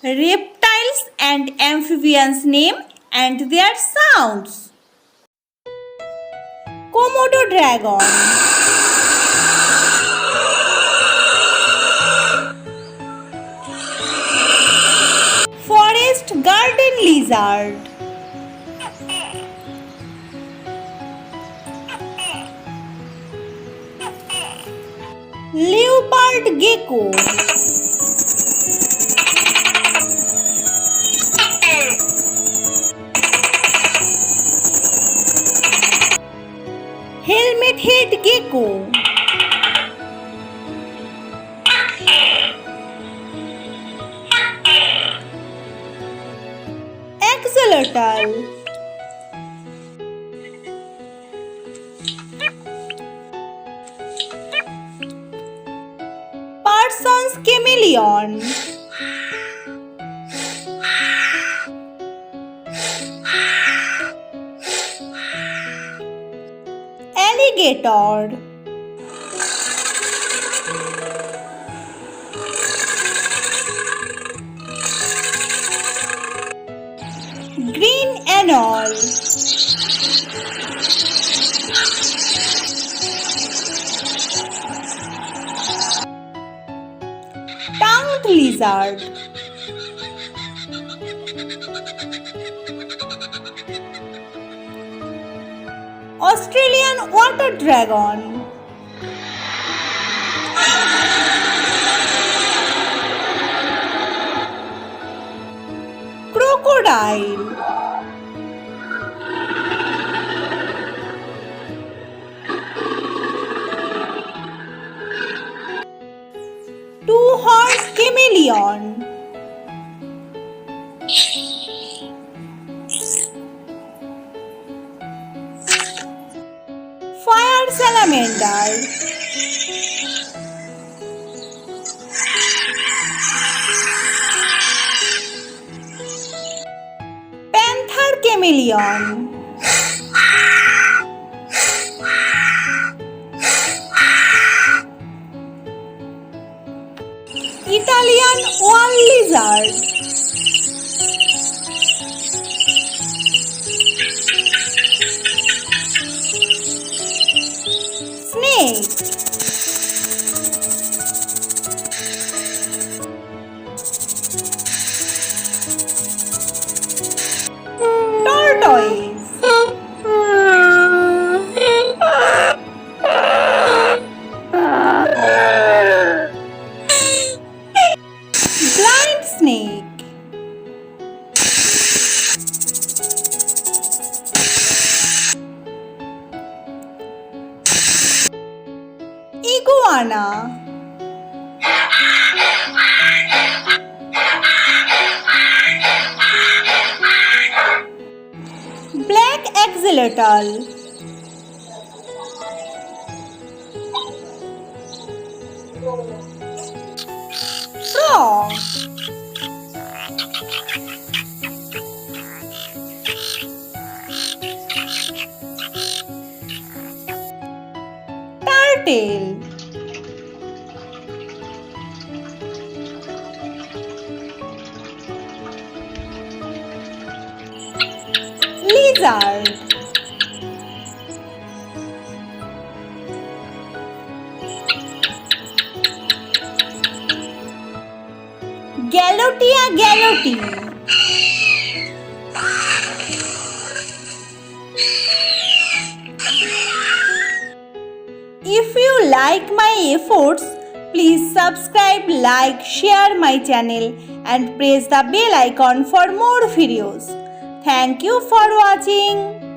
Reptiles and amphibians name and their sounds. Komodo Dragon, Forest Garden Lizard, Leopard Gecko, Helmethead Gecko, Axolotl, Panther Chameleon, Alligator, green Anole, tongued lizard, Australian water dragon, crocodile, two-horse chameleon, fire salamander, panther chameleon, Italian wall lizard, snake, tortoise, blind snake, iguana, black axolotl, frog, turtle, lizard, Galotia galoti, if you like my efforts, please subscribe, like, share my channel and press the bell icon for more videos. Thank you for watching.